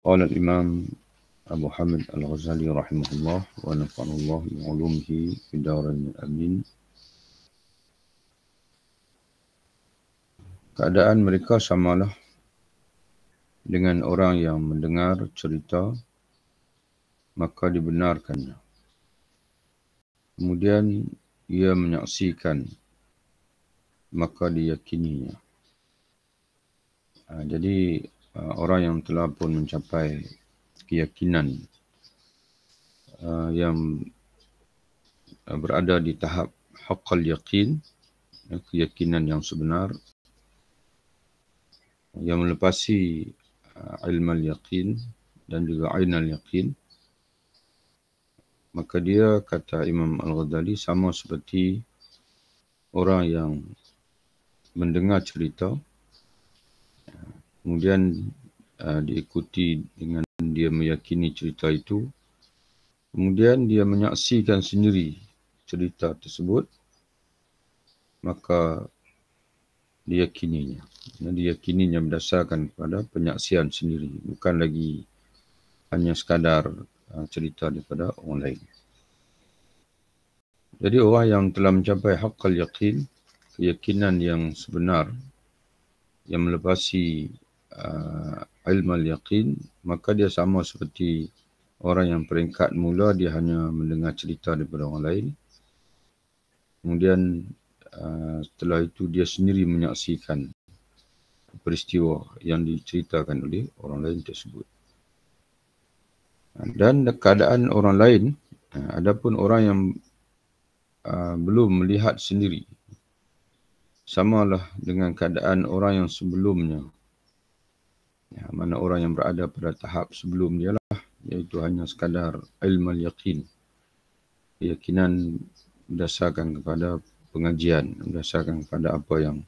قال الإمام أبو حامد الغزالي رحمه الله ونفعنا الله بعلومه في الدارين الآمين. Keadaan mereka samalah dengan orang yang mendengar cerita maka dibenarkannya. Kemudian ia menyaksikan maka diyakininya. Jadi orang yang telah pun mencapai keyakinan yang berada di tahap haqqal yaqin, keyakinan yang sebenar, yang melepasi ilmal yaqin dan juga ainal yaqin, maka dia, kata Imam Al-Ghazali, sama seperti orang yang mendengar cerita, kemudian diikuti dengan dia meyakini cerita itu, kemudian dia menyaksikan sendiri cerita tersebut, maka diyakininya. Diyakininya berdasarkan kepada penyaksian sendiri, bukan lagi hanya sekadar cerita daripada orang lain. Jadi orang yang telah mencapai haqqal yaqin, keyakinan yang sebenar, yang melepasi ilmal yaqin, maka dia sama seperti orang yang peringkat mula, dia hanya mendengar cerita daripada orang lain. Kemudian setelah itu dia sendiri menyaksikan peristiwa yang diceritakan oleh orang lain tersebut. Dan keadaan orang lain, adapun orang yang belum melihat sendiri, samalah dengan keadaan orang yang sebelumnya. Mana orang yang berada pada tahap sebelum dia lah, iaitu hanya sekadar ilmu yaqin, keyakinan berdasarkan kepada pengajian, berdasarkan kepada apa yang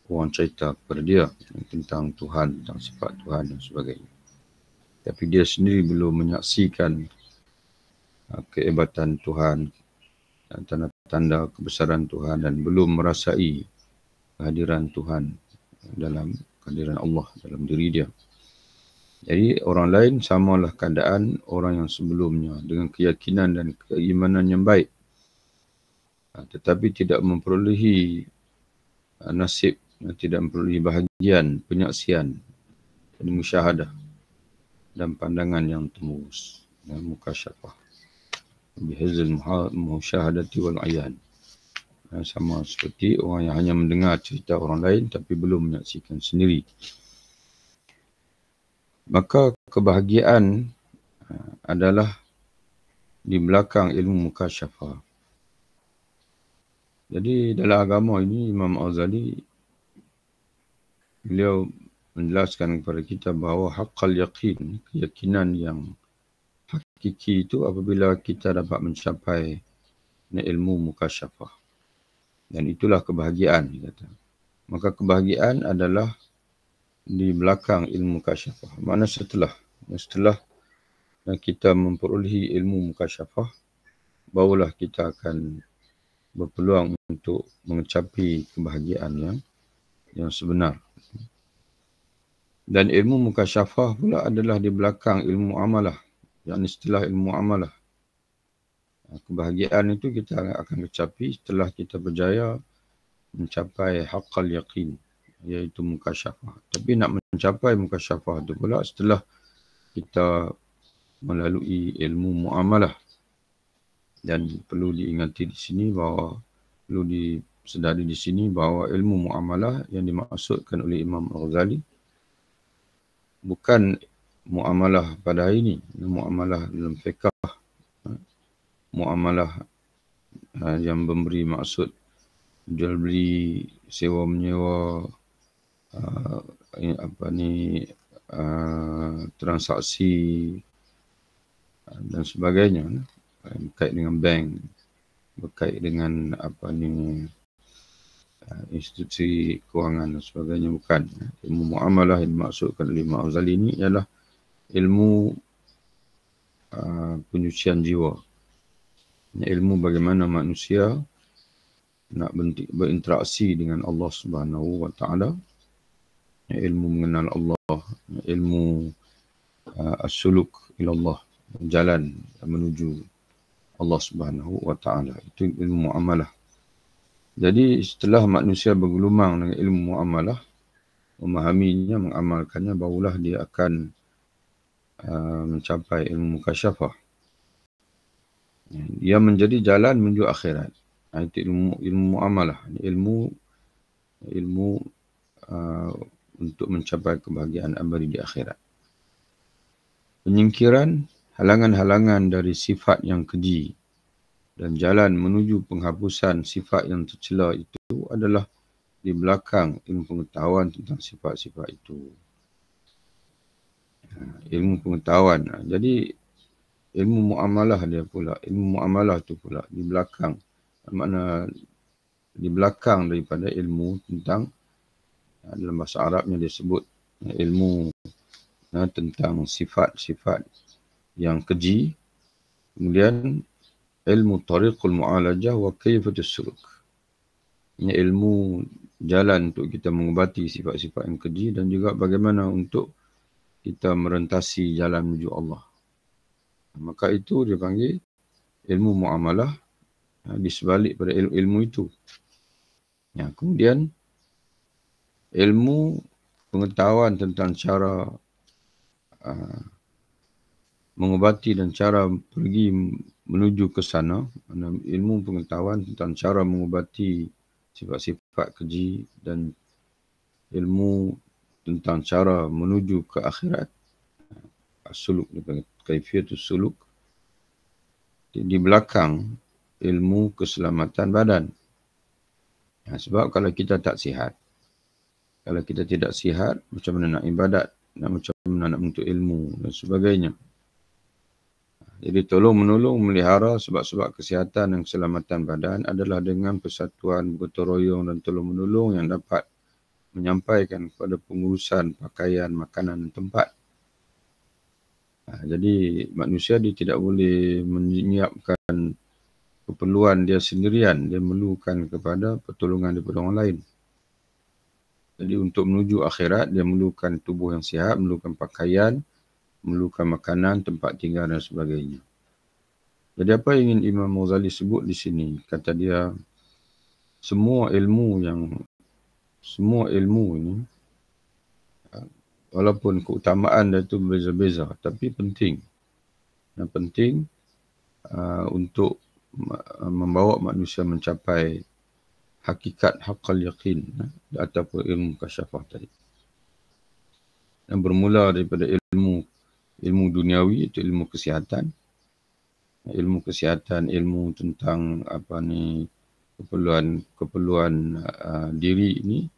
orang cerita kepada dia tentang Tuhan, tentang sifat Tuhan dan sebagainya. Tapi dia sendiri belum menyaksikan kehebatan Tuhan, tanda-tanda kebesaran Tuhan, dan belum merasai kehadiran Tuhan dalam kehadiran Allah dalam diri dia. Jadi orang lain samalah keadaan orang yang sebelumnya dengan keyakinan dan keimanan yang baik, tetapi tidak memperolehi nasib, tidak memperolehi bahagian penyaksian dan musyahadah dan pandangan yang tembus dan mukasyafah bihizil musyahadati wal ayan. Sama seperti orang yang hanya mendengar cerita orang lain tapi belum menyaksikan sendiri. Maka kebahagiaan adalah di belakang ilmu mukasyafah. Jadi dalam agama ini Imam Al-Ghazali, beliau menjelaskan kepada kita bahawa haqqal yaqin, keyakinan yang hakiki itu apabila kita dapat mencapai ilmu mukasyafah. Dan itulah kebahagiaan, kata. Maka kebahagiaan adalah di belakang ilmu mukasyafah. Makna setelah kita memperolehi ilmu mukasyafah, barulah kita akan berpeluang untuk mencapai kebahagiaan yang sebenar. Dan ilmu mukasyafah pula adalah di belakang ilmu amalah, yakni setelah ilmu amalah. Kebahagiaan itu kita akan capai setelah kita berjaya mencapai haqqal yaqin, iaitu mukasyafah. Tapi nak mencapai mukasyafah itu pula setelah kita melalui ilmu muamalah. Dan perlu diingati di sini bahawa, perlu disedari di sini bahawa ilmu muamalah yang dimaksudkan oleh Imam Al-Ghazali bukan muamalah pada hari ini, muamalah dalam fiqh, muamalah yang memberi maksud jual beli, sewa menyewa, transaksi dan sebagainya, berkait dengan bank, berkait dengan institusi kewangan dan sebagainya, bukan. Ilmu muamalah yang dimaksudkan oleh Imam Al-Ghazali ini ialah ilmu penyucian jiwa, ilmu bagaimana manusia nak berinteraksi dengan Allah Subhanahu wa Ta'ala, ilmu mengenal Allah, ilmu as-suluk ilallah, jalan menuju Allah Subhanahu wa taala. Itu ilmu muamalah. Jadi setelah manusia bergelumang dengan ilmu muamalah, memahaminya, mengamalkannya, barulah dia akan mencapai ilmu mukasyafah. Dia menjadi jalan menuju akhirat. Itu ilmu muamalah, ilmu untuk mencapai kebahagiaan abadi di akhirat. Penyingkiran halangan-halangan dari sifat yang keji dan jalan menuju penghapusan sifat yang tercela itu adalah di belakang ilmu pengetahuan tentang sifat-sifat itu. Ilmu pengetahuan. Jadi ilmu muamalah dia pula. Ilmu muamalah tu pula di belakang. Makna di belakang daripada ilmu tentang, dalam bahasa Arabnya disebut ilmu tentang sifat-sifat yang keji. Kemudian ilmu tariqul mu'alajah wa kaifatus suluk. Ini ilmu jalan untuk kita mengubati sifat-sifat yang keji dan juga bagaimana untuk kita merentasi jalan menuju Allah. Maka itu dia panggil ilmu muamalah di sebalik pada ilmu itu. Kemudian ilmu pengetahuan tentang cara mengubati dan cara pergi menuju ke sana. Ilmu pengetahuan tentang cara mengubati sifat-sifat keji dan ilmu tentang cara menuju ke akhirat. Suluk, kaifiatus suluk. Di belakang ilmu keselamatan badan. Sebab kalau kita tak sihat, kalau kita tidak sihat, macam mana nak ibadat, macam mana nak menuntut ilmu dan sebagainya. Jadi tolong-menolong melihara sebab-sebab kesihatan dan keselamatan badan adalah dengan persatuan, gotong royong dan tolong-menolong yang dapat menyampaikan kepada pengurusan pakaian, makanan dan tempat. Jadi manusia dia tidak boleh menyiapkan keperluan dia sendirian. Dia memerlukan kepada pertolongan daripada orang lain. Jadi untuk menuju akhirat, dia memerlukan tubuh yang sihat, memerlukan pakaian, memerlukan makanan, tempat tinggal dan sebagainya. Jadi apa yang ingin Imam Ghazali sebut di sini? Kata dia, semua ilmu ini, walaupun keutamaan dia itu berbeza-beza, tapi penting. Yang penting untuk membawa manusia mencapai hakikat haqqal yaqin ataupun ilmu kasyafah tadi. Yang bermula daripada ilmu duniawi, itu ilmu kesihatan. Ilmu tentang keperluan diri ini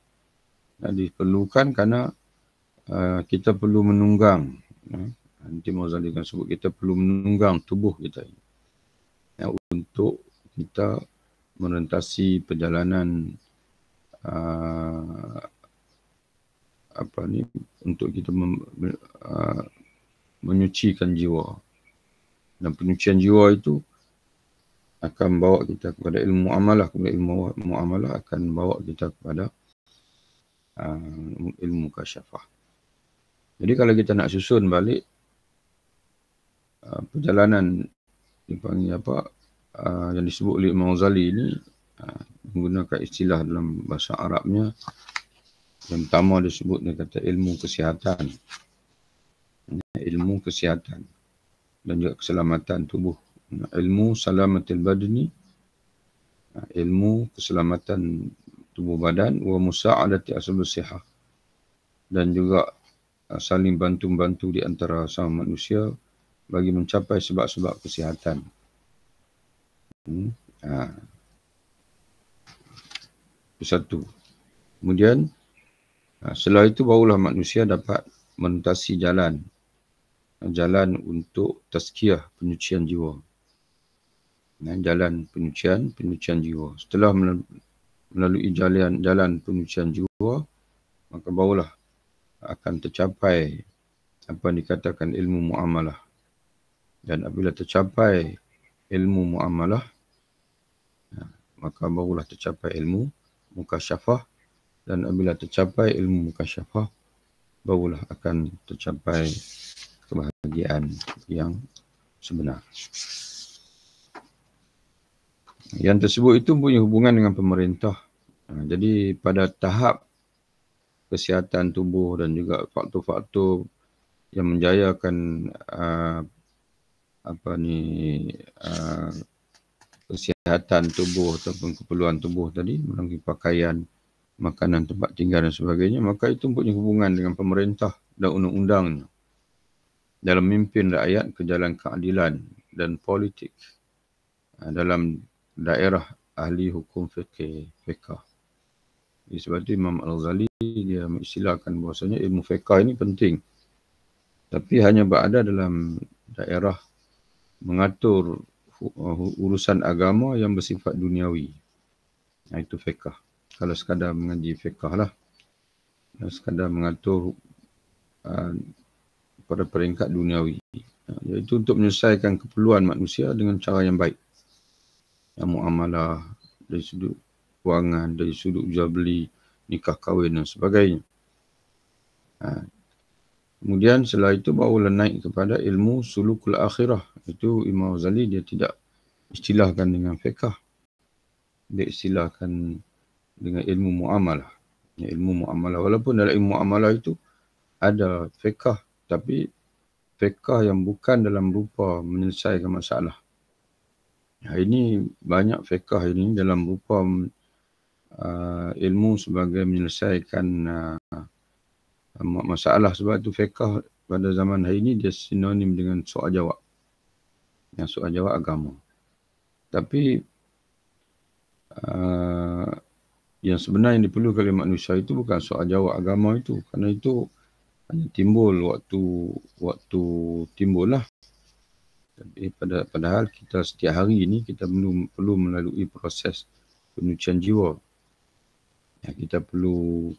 diperlukan kerana kita perlu menunggang. Nanti Ghazali akan sebut kita perlu menunggang tubuh kita ini untuk kita merentasi perjalanan untuk kita menyucikan jiwa. Dan penyucian jiwa itu akan bawa kita kepada ilmu muamalah. Kemudian ilmu muamalah akan bawa kita kepada ilmu kasyafah. Jadi kalau kita nak susun balik perjalanan dipanggil yang disebut oleh Imam Ghazali ini, menggunakan istilah dalam bahasa Arabnya. Yang pertama disebut dia kata ilmu kesihatan. Ilmu kesihatan dan juga keselamatan tubuh. Ilmu salamatil badni, ilmu keselamatan tubuh badan, wa musa'adati asbabus sihah, dan juga saling bantu-bantu di antara sama manusia bagi mencapai sebab-sebab kesihatan. Itu satu. Kemudian setelah itu barulah manusia dapat menentasi jalan untuk tazkiyah, penyucian jiwa. Jalan penyucian jiwa. Setelah melalui jalan penyucian jiwa, maka barulah akan tercapai apa yang dikatakan ilmu muamalah. Dan apabila tercapai ilmu muamalah, maka barulah tercapai ilmu mukasyafah. Dan apabila tercapai ilmu mukasyafah, barulah akan tercapai kebahagiaan yang sebenar. Yang tersebut itu punya hubungan dengan pemerintah. Jadi pada tahap kesihatan tubuh dan juga faktor-faktor yang menjayakan kesihatan tubuh ataupun keperluan tubuh tadi melalui pakaian, makanan, tempat tinggal dan sebagainya, maka itu punya hubungan dengan pemerintah dan undang-undangnya dalam memimpin rakyat ke jalan keadilan dan politik dalam daerah ahli hukum fiqh. Sebab itu Imam Al-Ghazali dia mengistilahkan bahawasanya ilmu fiqh ini penting. Tapi hanya berada dalam daerah mengatur urusan agama yang bersifat duniawi. Itu fiqh. Kalau sekadar mengaji fiqh lah. Sekadar mengatur pada peringkat duniawi. Iaitu untuk menyelesaikan keperluan manusia dengan cara yang baik. Yang muamalah dari sudut kewangan, dari sudut jual beli, nikah kahwin dan sebagainya. Kemudian setelah itu barulah naik kepada ilmu sulukul akhirah. Itu Imam Ghazali dia tidak istilahkan dengan fiqh. Dia istilahkan dengan ilmu muamalah. Ilmu muamalah. Walaupun dalam ilmu muamalah itu ada fiqh, tapi fiqh yang bukan dalam rupa menyelesaikan masalah. Ini banyak fiqh ini dalam rupa ilmu sebagai menyelesaikan masalah. Sebab itu fiqh pada zaman hari ini dia sinonim dengan soal jawab. Yang soal jawab agama. Tapi yang sebenarnya yang diperlukan oleh manusia itu bukan soal jawab agama itu. Kerana itu hanya timbul waktu timbul lah. Tapi padahal kita setiap hari ini kita perlu melalui proses penyucian jiwa. Kita perlu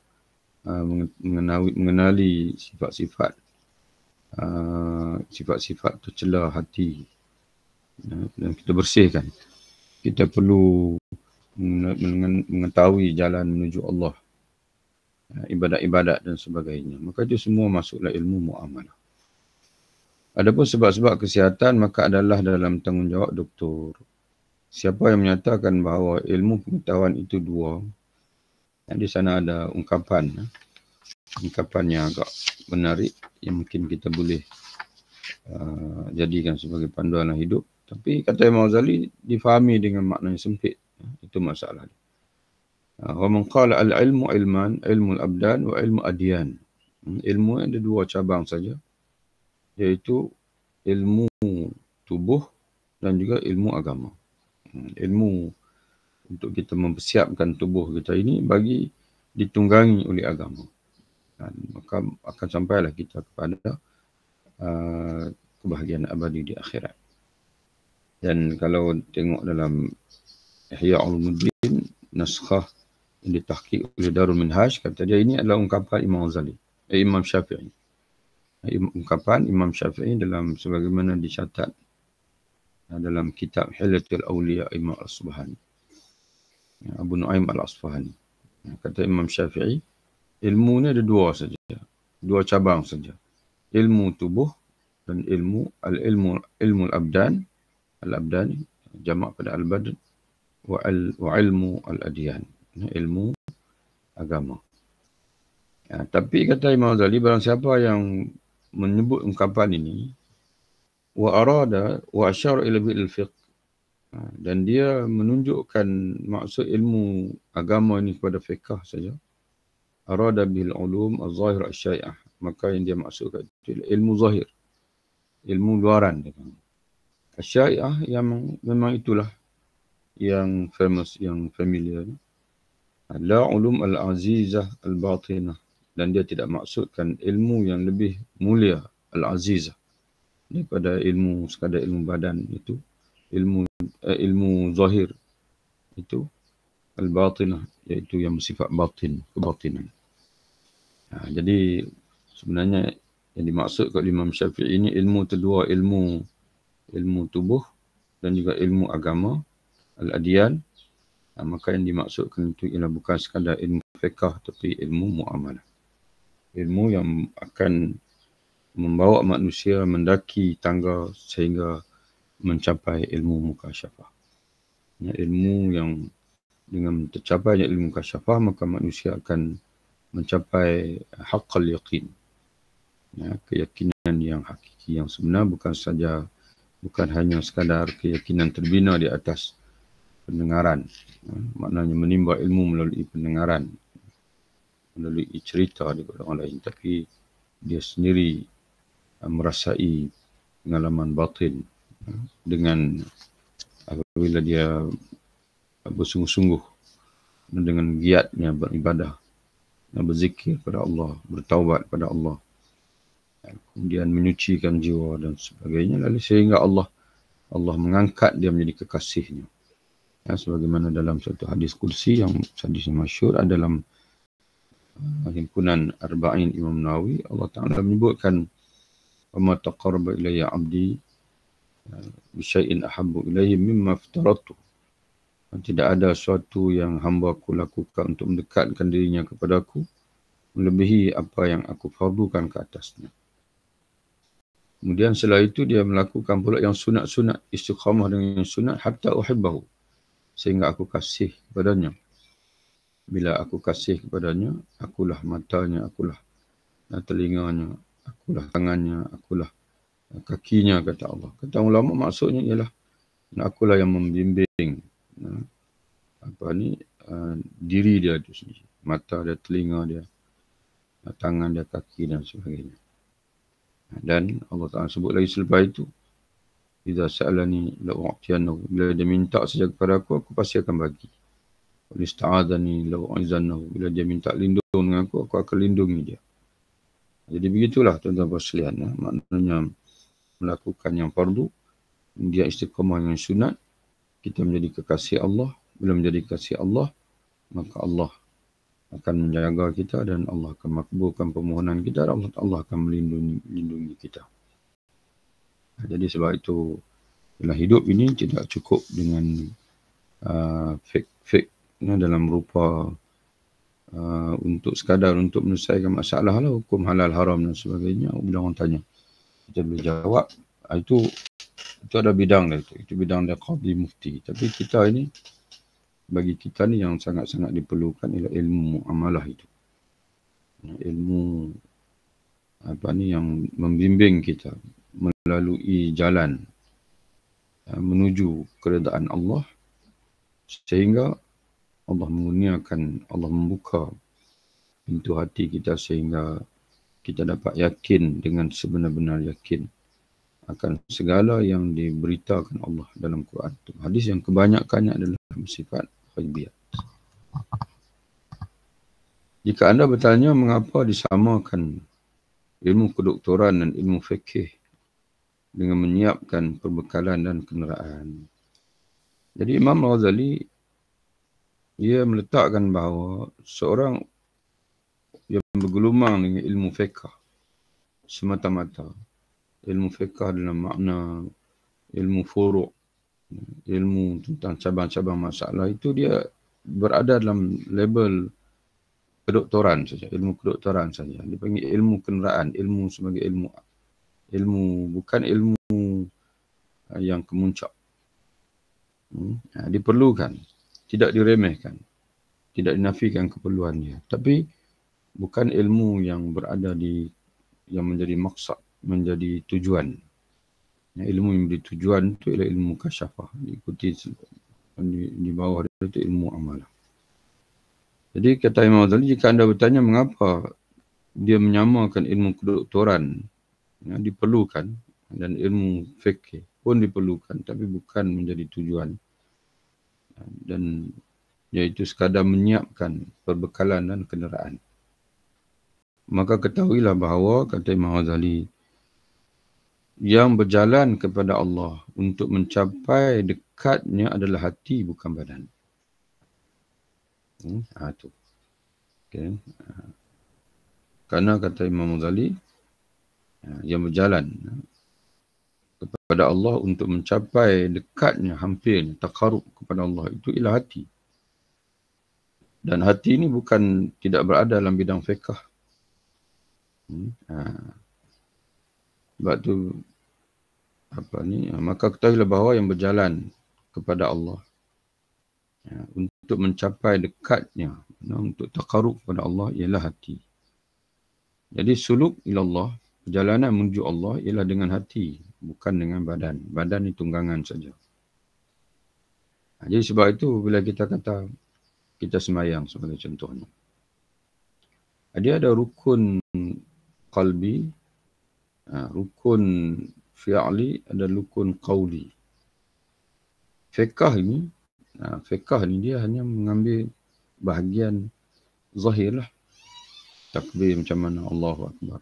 mengenali sifat-sifat tercela hati dan kita bersihkan. Kita perlu mengetahui jalan menuju Allah, ibadat-ibadat dan sebagainya. Maka itu semua masuklah ilmu muamalah. Adapun sebab-sebab kesihatan maka adalah dalam tanggungjawab doktor. Siapa yang menyatakan bahawa ilmu pengetahuan itu dua, di sana ada ungkapan yang agak menarik yang mungkin kita boleh jadikan sebagai panduan hidup. Tapi kata Imam Ghazali difahami dengan makna yang sempit. Itu masalah. Wa man qala al-ilmu ilman, ilmu al-abdan wa ilmu adyan. Ilmu ada dua cabang saja, iaitu ilmu tubuh dan juga ilmu agama. Ilmu untuk kita mempersiapkan tubuh kita ini bagi ditunggangi oleh agama. Dan maka akan sampailah kita kepada kebahagiaan abadi di akhirat. Dan kalau tengok dalam Ihya Ulumuddin, naskhah yang ditahqiq oleh Darul Minhaj, kata dia ini adalah ungkapan Imam Ghazali, Imam Syafi'i. Ungkapan Imam Syafi'i dalam sebagaimana dicatat dalam kitab Hilyatul Awliya Imam Al-Asbahani, Abu Nu'aim Al-Asfahani. Kata Imam Syafi'i, ilmu ni ada dua saja, dua cabang saja. Ilmu tubuh dan ilmu al-abdan, al-abdani, jamak pada al-badan, wa ilmu al-adyan, ilmu agama. Tapi kata Imam Ghazali, barang siapa yang menyebut ungkapan ini, wa arada wa asyara ila bil fiqh, dan dia menunjukkan maksud ilmu agama ini kepada fiqh saja, arada bil ulum az-zahir asy-syai'ah, maka yang dia maksudkan itu ilmu zahir, ilmu luaran. Asy-syai'ah yang memang itulah yang famous, yang familiar. La ulum al-azizah al-batinah, dan dia tidak maksudkan ilmu yang lebih mulia al-azizah daripada ilmu sekadar ilmu badan. Itu ilmu zahir itu al-batinah, iaitu yang bersifat batin, kebatinan. Jadi sebenarnya yang dimaksud oleh Imam Syafi'i ini ilmu kedua, ilmu tubuh dan juga ilmu agama, al-adyan. Maka yang dimaksudkan itu ialah bukan sekadar ilmu fiqh, tapi ilmu muamalah. Ilmu yang akan membawa manusia mendaki tangga sehingga mencapai ilmu mukasyafah. Ya, ilmu yang dengan tercapainya ilmu mukasyafah, maka manusia akan mencapai haqqal yaqin. Ya, keyakinan yang hakiki, yang sebenar, bukan hanya sekadar keyakinan terbina di atas pendengaran. Ya, maknanya menimba ilmu melalui pendengaran, melalui cerita daripada orang lain, tapi dia sendiri merasai pengalaman batin dengan apabila dia bersungguh-sungguh dengan giatnya beribadah, berzikir pada Allah, bertaubat pada Allah, kemudian menyucikan jiwa dan sebagainya, lalu sehingga Allah mengangkat dia menjadi kekasihnya. Ya, sebagaimana dalam satu hadis kursi yang hadis masyhur dalam himpunan Arba'in Imam Nawawi, Allah Ta'ala menyebutkan وَمَا تَقَرَّبَ إِلَيَّ عَبْدِي بِشَيْءٍ أَحَبُّ إِلَيْهِ مِمَّا افْتَرَضْتُ. Tidak ada sesuatu yang hamba aku lakukan untuk mendekatkan dirinya kepadaku melebihi apa yang aku fardukan ke atasnya. Kemudian setelah itu dia melakukan pula yang sunat-sunat, istiqamah dengan yang sunat, hatta uhibbahu, sehingga aku kasih kepadanya. Bila aku kasih kepadanya, akulah matanya, akulah telinganya, akulah tangannya, akulah kakinya, kata Allah. Kata ulama maksudnya ialah akulah yang membimbing diri dia itu sendiri. Mata dia, telinga dia, tangan dia, kaki dan sebagainya. Dan Allah Ta'ala sebut lagi selepas itu, Idza sa'alani la'u'tiyannahu. Bila dia minta saja kepada aku pasti akan bagi. Wa ista'adani la'u'izannahu. Bila dia minta lindung dengan aku akan lindungi dia. Jadi begitulah tuan-tuan sekalian. Maknanya melakukan yang fardu, dia istiqamah yang sunat, kita menjadi kekasih Allah. Bila menjadi kekasih Allah, maka Allah akan menjaga kita dan Allah akan makbulkan permohonan kita dan Allah akan melindungi kita. Jadi sebab itu, dalam hidup ini tidak cukup dengan fake dalam rupa untuk sekadar untuk menyelesaikan masalah lah, hukum halal haram dan sebagainya. Bila orang tanya, kita boleh jawab, itu ada bidang dia, itu bidang dia qadhi mufti. Tapi kita ini, bagi kita ni yang sangat-sangat diperlukan ialah ilmu muamalah itu. Ilmu yang membimbing kita melalui jalan menuju keredaan Allah, sehingga Allah mengurniakan, Allah membuka pintu hati kita sehingga kita dapat yakin dengan sebenar-benar yakin akan segala yang diberitakan Allah dalam Quran. Hadis yang kebanyakannya adalah bersifat ghaibiyat. Jika anda bertanya mengapa disamakan ilmu kedoktoran dan ilmu fikih dengan menyiapkan perbekalan dan kenderaan. Jadi Imam Ghazali, ia meletakkan bahawa seorang yang bergelumang dengan ilmu fiqh semata-mata, ilmu fiqh dalam makna ilmu furu', ilmu tentang cabang-cabang masalah, itu dia berada dalam label kedoktoran saja, ilmu kedoktoran saja. Dipanggil ilmu kenderaan, ilmu sebagai ilmu bukan ilmu yang kemuncak. Diperlukan, tidak diremehkan, tidak dinafikan keperluannya, tapi bukan ilmu yang berada yang menjadi maksud, menjadi tujuan. Ilmu yang menjadi tujuan itu ialah ilmu kasyafah, diikuti di bawah itu ilmu amalah. Jadi kata Imam Ghazali, jika anda bertanya mengapa dia menyamakan ilmu kedoktoran, diperlukan, dan ilmu fikih pun diperlukan, tapi bukan menjadi tujuan, dan iaitu sekadar menyiapkan perbekalan dan kenderaan. Maka ketahuilah bahawa, kata Imam Ghazali, yang berjalan kepada Allah untuk mencapai dekatnya adalah hati, bukan badan. Itu. Okay. Karena kata Imam Ghazali, yang berjalan kepada Allah untuk mencapai dekatnya, hampir takarub kepada Allah, itu ialah hati. Dan hati ini bukan tidak berada dalam bidang fiqh. Sebab tu maka ketahuilah bahawa yang berjalan kepada Allah, untuk mencapai dekatnya, untuk taqarrub kepada Allah ialah hati. Jadi suluk ilallah, perjalanan menuju Allah ialah dengan hati, bukan dengan badan. Badan ni tunggangan saja. Jadi sebab itu bila kita kata kita semayang sebagai contohnya, dia ada rukun qalbi, rukun fi'li, ada rukun qawli. Fiqh ni dia hanya mengambil bahagian zahir lah. Takbir macam mana, Allahu Akbar,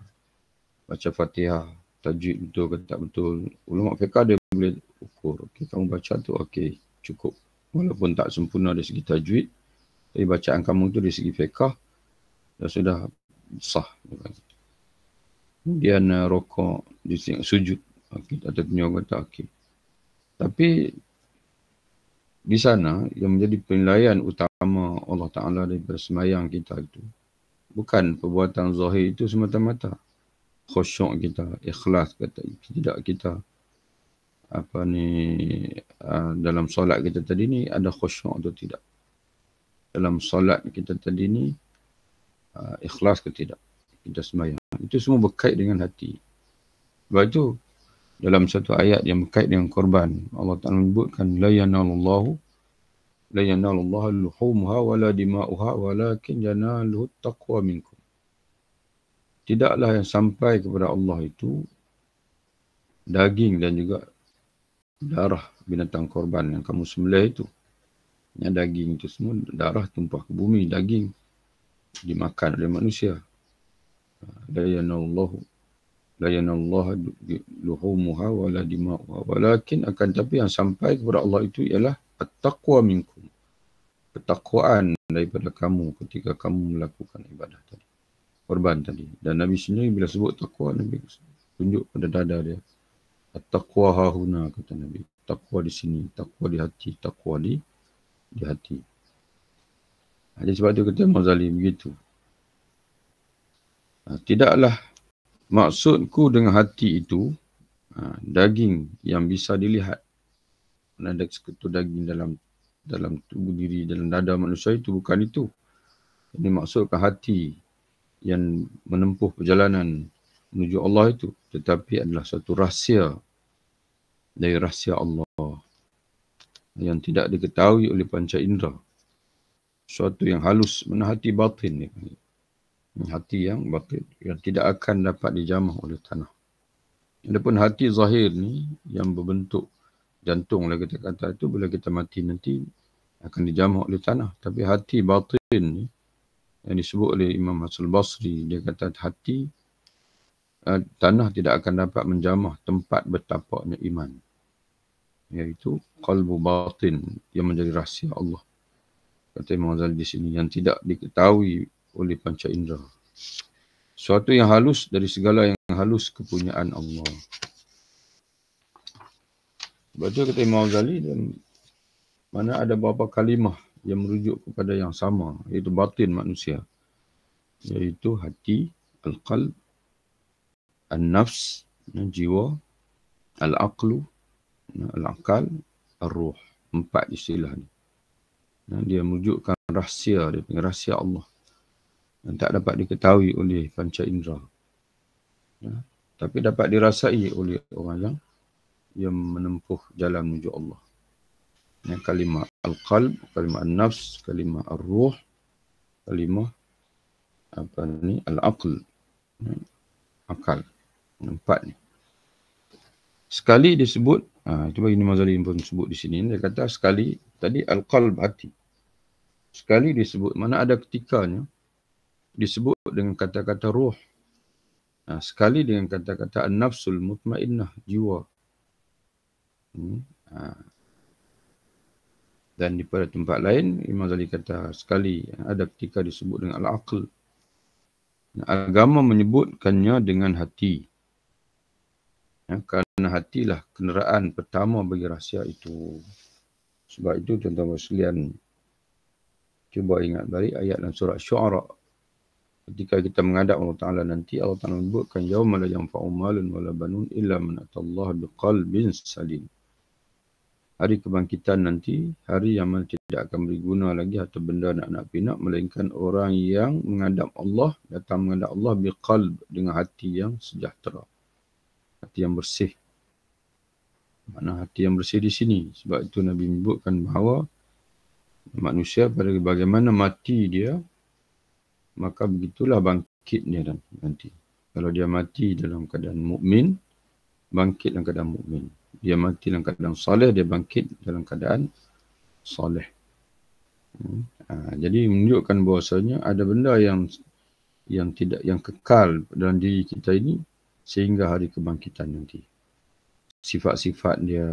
baca Fatihah, tajwid betul ke tak betul. Ulama fiqh dia boleh ukur. Okey, kamu baca tu okey, cukup. Walaupun tak sempurna dari segi tajwid, tapi bacaan kamu tu dari segi fiqh dah sudah sah. Kemudian rokok, sujud, okey, atau tunjuk kata okey. Tapi di sana yang menjadi penilaian utama Allah Ta'ala daripada semayang kita itu bukan perbuatan zahir itu semata-mata. Khusyuk kita, ikhlas kata, tidak kita dalam solat kita tadi ni ada khusyuk atau tidak. Dalam solat kita tadi ni ikhlas ke tidak kita semayang. Itu semua berkait dengan hati. Sebab itu dalam satu ayat yang berkait dengan korban, Allah Ta'ala menyebutkan la yanalullahu luhumha wala dima'uha walakin yanaluhu taqwa minkum. Tidaklah yang sampai kepada Allah itu daging dan juga darah binatang korban yang kamu sembelih itu. Yang daging itu semua darah tumpah ke bumi, daging dimakan oleh manusia. La yanallahu luhumuha wala dima'uha walakin, akan tapi yang sampai kepada Allah itu ialah at-taqwa minkum, ketakwaan daripada kamu ketika kamu melakukan ibadah tadi, korban tadi. Dan Nabi sendiri bila sebut taqwa, Nabi tunjuk pada dada dia. At-taqwa hahuna, kata Nabi. Taqwa di sini, taqwa di hati, taqwa di hati. Jadi sebab itu kata Imam Ghazali begitu. Tidaklah maksudku dengan hati itu daging yang bisa dilihat. Ada seketul daging dalam tubuh diri, dalam dada manusia itu, bukan itu. Ini maksudkan hati yang menempuh perjalanan menuju Allah itu, tetapi adalah satu rahsia dari rahsia Allah yang tidak diketahui oleh panca indera. Suatu yang halus, mana hati batin ni. Hati yang batin, yang tidak akan dapat dijamah oleh tanah. Adapun hati zahir ni yang berbentuk jantung lah kita kata itu, bila kita mati nanti akan dijamah oleh tanah. Tapi hati batin ni yang disebut oleh Imam Hasan Basri, dia kata hati tanah tidak akan dapat menjamah tempat bertapaknya iman, iaitu qalbu batin yang menjadi rahsia Allah. Kata Imam Ghazali di sini, yang tidak diketahui oleh panca indera. Suatu yang halus dari segala yang halus kepunyaan Allah. Sebab itu kata Imam Ghazali, mana ada beberapa kalimah yang merujuk kepada yang sama, iaitu batin manusia. Iaitu hati, al-qalb, al-nafs, jiwa, al-aqlu, al-aqal, al-ruh. 4 istilah ni. Dia merujukkan rahsia, dia panggil rahsia Allah, yang tak dapat diketahui oleh panca indera. Tapi dapat dirasai oleh orang yang menempuh jalan menuju Allah. Kalimah al-qalb, kalimah al-nafs, kalimah al-ruh, kalimah al-aql, akal. 4 ni. Sekali disebut, itu bagi Imam Ghazali pun sebut di sini, dia kata sekali, tadi al-qalb, hati. Sekali disebut, mana ada ketikanya disebut dengan kata-kata ruh. Sekali dengan kata-kata an-nafsul mutmainnah, jiwa. Dan di pada tempat lain, Imam Ghazali kata sekali ada ketika disebut dengan al-aql. Agama menyebutkannya dengan hati. Kerana hatilah kenderaan pertama bagi rahsia itu. Sebab itu tuan-tuan sekalian, cuba ingat balik ayat dalam surah Syu'ara. Ketika kita menghadap Allah Ta'ala nanti, Allah Ta'ala menyebutkan yauma la yanfa'u malun wala banun illa man atallaha biqalbin salim. Hari kebangkitan nanti, hari yang mana tidak akan beri guna lagi harta benda dan anak pinak, melainkan orang yang menghadap Allah, datang menghadap Allah biqalb, dengan hati yang sejahtera. Hati yang bersih. Mana hati yang bersih di sini. Sebab itu Nabi menyebutkan bahawa manusia pada bagaimana mati dia, maka begitulah bangkitnya nanti. Kalau dia mati dalam keadaan mukmin, bangkit dalam keadaan mukmin. Dia mati dalam keadaan soleh, dia bangkit dalam keadaan soleh. Jadi menunjukkan bahawasanya ada benda yang kekal dalam diri kita ini sehingga hari kebangkitan nanti. Sifat-sifat dia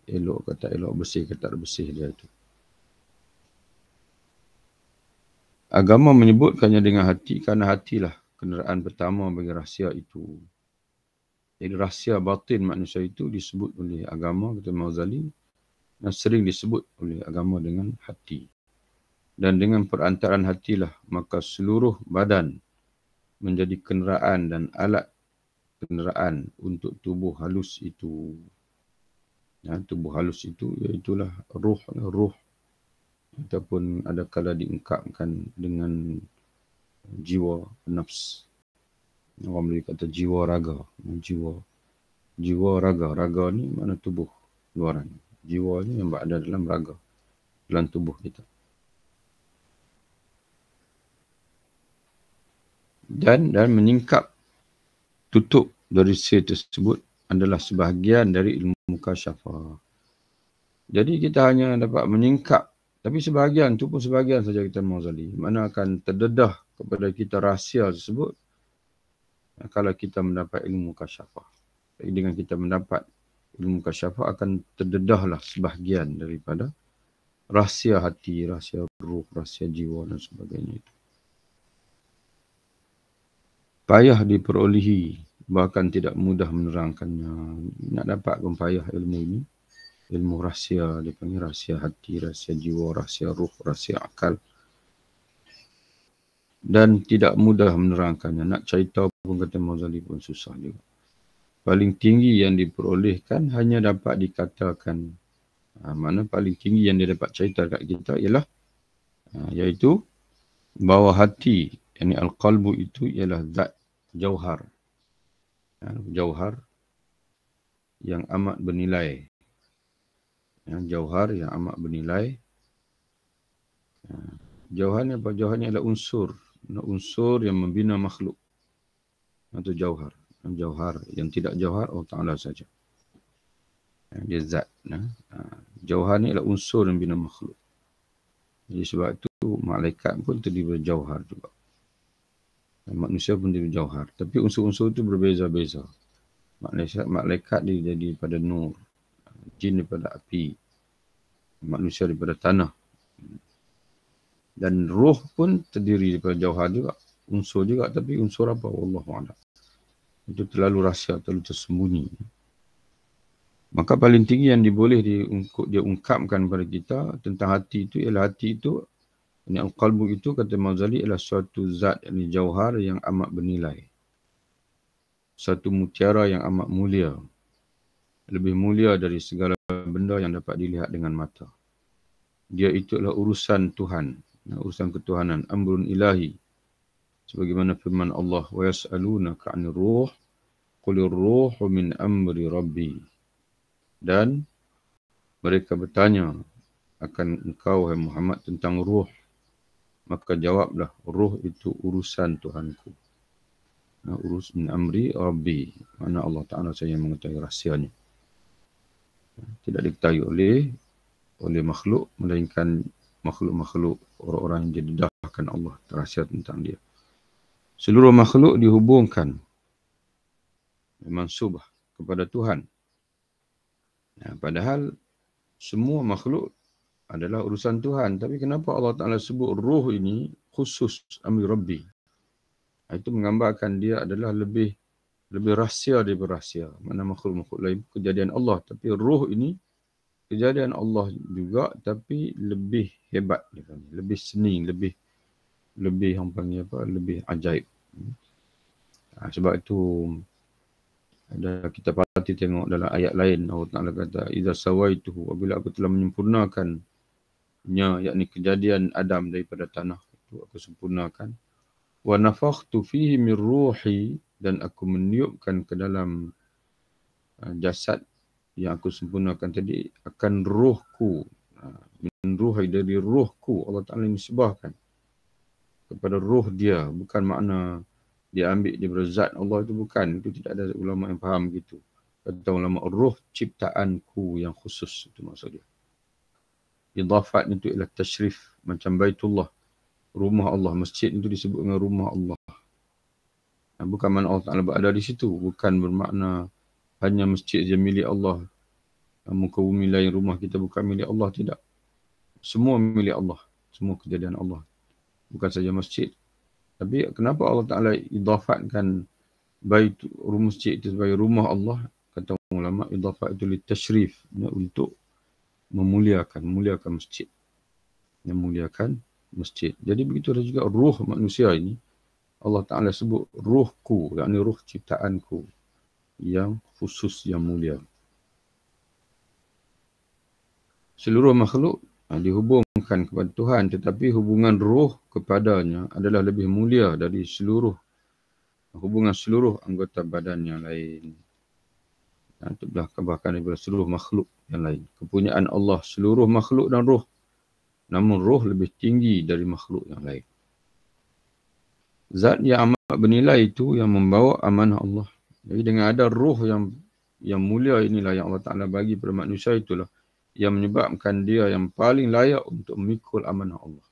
elok ke tak elok, bersih ke tak bersih dia itu. Agama menyebutkannya dengan hati kerana hatilah kenderaan pertama bagi rahsia itu. Jadi rahsia batin manusia itu disebut oleh agama, kata Mauzali, dan sering disebut oleh agama dengan hati. Dan dengan perantaraan hatilah, maka seluruh badan menjadi kenderaan dan alat kenderaan untuk tubuh halus itu. Tubuh halus itu iaitulah ruh. Ataupun ada kala diungkapkan dengan jiwa, nafs. Orang boleh kata jiwa raga. Jiwa raga. Raga ni mana tubuh luaran. Jiwa ni yang berada dalam raga. Dalam tubuh kita. Dan menyingkap tutup dari sir tersebut adalah sebahagian dari ilmu mukasyafah. Jadi kita hanya dapat menyingkap. Tapi sebahagian tu pun sebahagian saja kita Mauzali. Mana akan terdedah kepada kita rahsia tersebut kalau kita mendapat ilmu mukasyafah. Jadi dengan kita mendapat ilmu mukasyafah akan terdedahlah sebahagian daripada rahsia hati, rahsia ruh, rahsia jiwa dan sebagainya itu. Payah diperolehi, bahkan tidak mudah menerangkannya. Nak dapat pun payah ilmu ini. Ilmu rahsia, dia panggil rahsia hati, rahsia jiwa, rahsia ruh, rahsia akal. Dan tidak mudah menerangkannya. Nak cerita pun kata Mauzali pun susah juga. Paling tinggi yang diperolehkan hanya dapat dikatakan. Mana paling tinggi yang dia dapat cerita kat kita ialah iaitu bahawa hati, yakni al-qalbu itu ialah zat jauhar. Jauhar yang amat bernilai. Jauhar yang amat bernilai. Jauhar ni apa? Jauhar ni adalah unsur. Unsur yang membina makhluk. Itu jauhar. Jauhar yang tidak jauhar, Allah Ta'ala saja. Dia zat. Jauhar ni adalah unsur yang membina makhluk. Jadi sebab itu malaikat pun terdiri dari jauhar juga. Manusia pun terdiri dari jauhar. Tapi unsur-unsur itu berbeza-beza. Malaikat dia jadi daripada nur. Jin daripada api. Manusia daripada tanah. Dan roh pun terdiri daripada jauhar juga. Unsur juga, tapi unsur apa? Wallahu'alam. Itu terlalu rahsia, terlalu tersembunyi. Maka paling tinggi yang boleh dia ungkapkan kepada kita tentang hati itu ialah hati itu, ini al-qalbu itu, kata Mauzali, ialah suatu zat, ini jauhar yang amat bernilai. Satu mutiara yang amat mulia. Lebih mulia dari segala benda yang dapat dilihat dengan mata. Dia itu adalah urusan Tuhan. Urusan ketuhanan, amrun ilahi. Sebagaimana firman Allah, wa yas'alunaka 'anir ruh, qulir ruhu min amri rabbi. Dan mereka bertanya akan engkau, wahai Muhammad, tentang ruh. Maka jawablah, ruh itu urusan Tuhanku. Urus min amri rabbi. Mana Allah Ta'ala saja yang mengetahui rahsianya. Tidak diketahui oleh makhluk, melainkan makhluk-makhluk, orang-orang yang didedahkan Allah, rahsia tentang dia. Seluruh makhluk dihubungkan, mansubah kepada Tuhan. Padahal semua makhluk adalah urusan Tuhan. Tapi kenapa Allah Ta'ala sebut ruh ini khusus amri Rabbi? Itu menggambarkan dia adalah lebih rahsia daripada rahsia. Mana makhluk-makhluk lain kejadian Allah. Tapi ruh ini kejadian Allah juga, tapi lebih hebat, lebih seni, lebih lebih orang panggil apa, lebih ajaib. Sebab itu ada kita parti tengok dalam ayat lain Allah Taala kata idza sawaituhu, apabila aku telah menyempurnakannya, yakni kejadian Adam daripada tanah itu aku sempurnakan, wa nafakhtu fihi min ruhi, dan aku meniupkan ke dalam jasad yang aku sempurnakan tadi akan ruhku, min ruhi, dari ruhku. Allah Taala nisbahkan kepada ruh dia, bukan makna dia ambil daripada zat Allah, itu bukan. Itu tidak ada ulama yang faham begitu. Kata ulama, ruh ciptaanku yang khusus, itu maksud dia. Idafat itu ialah tashrif, macam Baitullah, rumah Allah, masjid itu disebut dengan rumah Allah. Bukan makna Allah Ta'ala berada di situ, bukan bermakna hanya masjid je milik Allah, muka bumi lain rumah kita bukan milik Allah, tidak. Semua milik Allah, semua kejadian Allah, bukan saja masjid. Tapi kenapa Allah Ta'ala idafatkan bait masjid itu sebagai rumah Allah? Kata ulama, idafat itu litashrif, untuk memuliakan masjid. Memuliakan masjid. Jadi begitu juga ruh manusia ini. Allah Ta'ala sebut ruhku, yakni ruh ciptaanku yang khusus, yang mulia. Seluruh makhluk dihubungkan kepada Tuhan, tetapi hubungan ruh kepadanya adalah lebih mulia dari hubungan seluruh anggota badan yang lain. Bahkan daripada seluruh makhluk yang lain. Kepunyaan Allah seluruh makhluk dan ruh. Namun ruh lebih tinggi dari makhluk yang lain. Zat yang amat bernilai itu yang membawa amanah Allah. Jadi dengan ada ruh yang mulia inilah yang Allah Ta'ala bagi kepada manusia, itulah yang menyebabkan dia yang paling layak untuk memikul amanah Allah.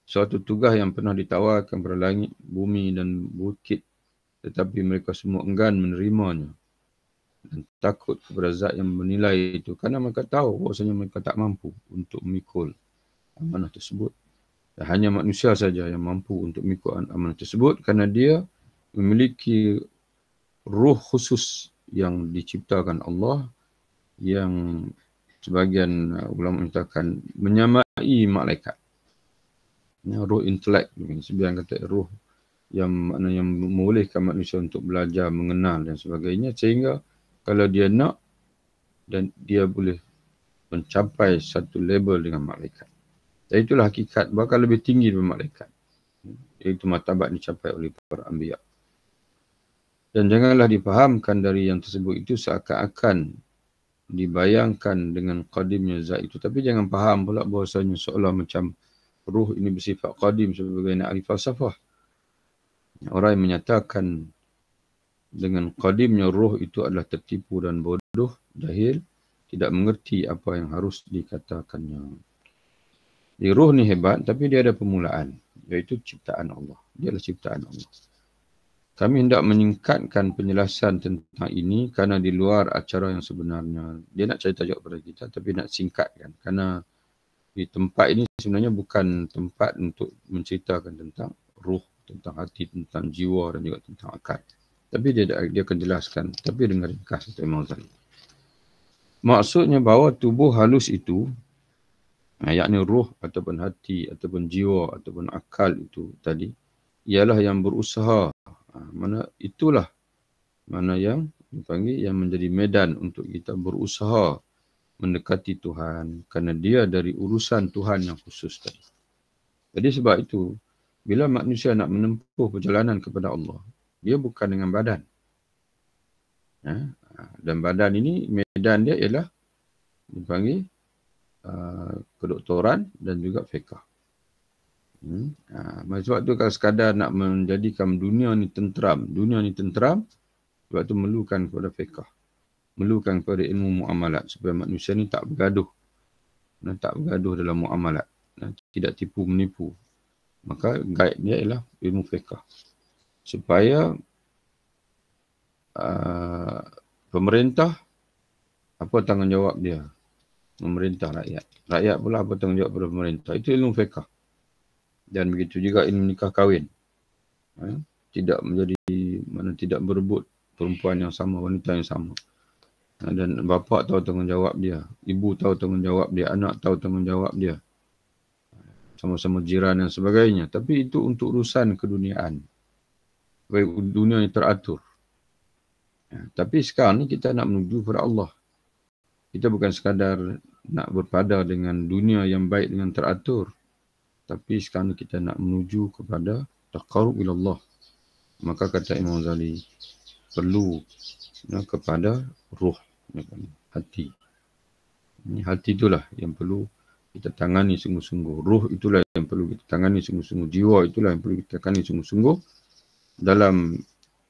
Suatu tugas yang pernah ditawarkan kepada langit, bumi dan bukit, tetapi mereka semua enggan menerimanya dan takut kepada zat yang bernilai itu, kerana mereka tahu bahawasanya mereka tak mampu untuk memikul amanah tersebut. Dan hanya manusia saja yang mampu untuk memikul amanah tersebut, kerana dia memiliki ruh khusus yang diciptakan Allah, yang sebagian ulama mengatakan menyamai malaikat. Ruh intelek, sebagian kata ruh yang maknanya membolehkan manusia untuk belajar, mengenal dan sebagainya, sehingga kalau dia nak dan dia boleh mencapai satu level dengan malaikat. Dan itulah hakikat, bahkan lebih tinggi daripada malaikat. Iaitu martabat dicapai oleh para anbiya. Dan janganlah difahamkan dari yang tersebut itu seakan-akan dibayangkan dengan qadimnya zat itu. Tapi jangan faham pula bahawasanya seolah macam ruh ini bersifat qadim sebagai ahli falsafah. Orang yang menyatakan dengan qadimnya ruh itu adalah tertipu dan bodoh, jahil, tidak mengerti apa yang harus dikatakannya. Di ruh ni hebat, tapi dia ada permulaan, iaitu ciptaan Allah. Dia adalah ciptaan Allah. Kami hendak menyingkatkan penjelasan tentang ini kerana di luar acara yang sebenarnya. Dia nak cerita jawab kepada kita, tapi nak singkatkan. Kerana di tempat ini sebenarnya bukan tempat untuk menceritakan tentang ruh, tentang hati, tentang jiwa dan juga tentang akal. Tapi dia akan jelaskan, tapi dengan ringkas kata Imam Ghazali. Maksudnya bahawa tubuh halus itu, yakni ruh ataupun hati ataupun jiwa ataupun akal itu tadi, ialah yang berusaha. Mana yang dipanggil yang menjadi medan untuk kita berusaha mendekati Tuhan, kerana dia dari urusan Tuhan yang khusus tadi. Jadi sebab itu, bila manusia nak menempuh perjalanan kepada Allah, dia bukan dengan badan. Dan badan ini, medan dia ialah dipanggil kedoktoran dan juga fiqah. Sebab tu kalau sekadar nak menjadikan dunia ni tenteram, sebab tu memerlukan kepada fiqah, memerlukan kepada ilmu muamalat, supaya manusia ni tak bergaduh dalam muamalat, tidak tipu menipu. Maka guide dia ialah ilmu fiqah, supaya pemerintah, apa tanggungjawab dia? Memerintah rakyat. Rakyat pula apa tanggungjawab pada pemerintah? Itu ilmu fiqah. Dan begitu juga ilmu nikah kahwin. Tidak berebut perempuan yang sama, wanita yang sama. Dan bapa tahu tanggungjawab dia, ibu tahu tanggungjawab dia, anak tahu tanggungjawab dia. sama-sama jiran dan sebagainya. Tapi itu untuk urusan keduniaan. Baik dunia yang teratur. Tapi sekarang ni kita nak menuju kepada Allah. Kita bukan sekadar nak berpada dengan dunia yang baik dengan teratur. Tapi sekarang ni kita nak menuju kepada taqarrub ila Allah. Maka kata Imam Ghazali, perlu kepada ruh, hati. Hati itulah yang perlu kita tangani sungguh-sungguh. Ruh itulah yang perlu kita tangani sungguh-sungguh. Jiwa itulah yang perlu kita tangani sungguh-sungguh dalam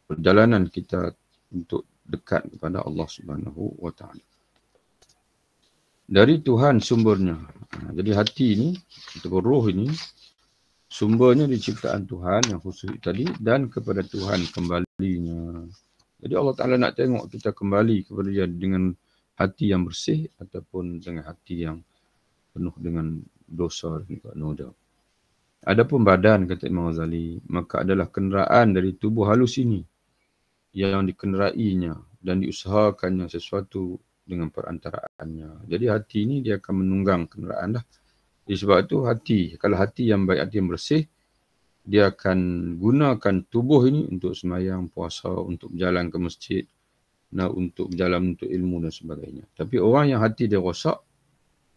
perjalanan kita untuk dekat kepada Allah Subhanahu wa taala. Dari Tuhan sumbernya. Jadi hati ini atau roh ini sumbernya diciptaan Tuhan yang khusus tadi dan kepada Tuhan kembalinya. Jadi Allah Taala nak tengok kita kembali kepada Dia dengan hati yang bersih ataupun dengan hati yang penuh dengan dosa dan noda. Adapun badan, kata Imam Ghazali, maka adalah kenderaan dari tubuh halus ini yang dikenderainya dan diusahakannya sesuatu dengan perantaraannya. Jadi hati ini dia akan menunggang kenderaan dah. Jadi sebab itu hati, kalau hati yang baik, hati yang bersih, dia akan gunakan tubuh ini untuk sembahyang, puasa, untuk berjalan ke masjid, untuk berjalan untuk ilmu dan sebagainya. Tapi orang yang hati dia rosak,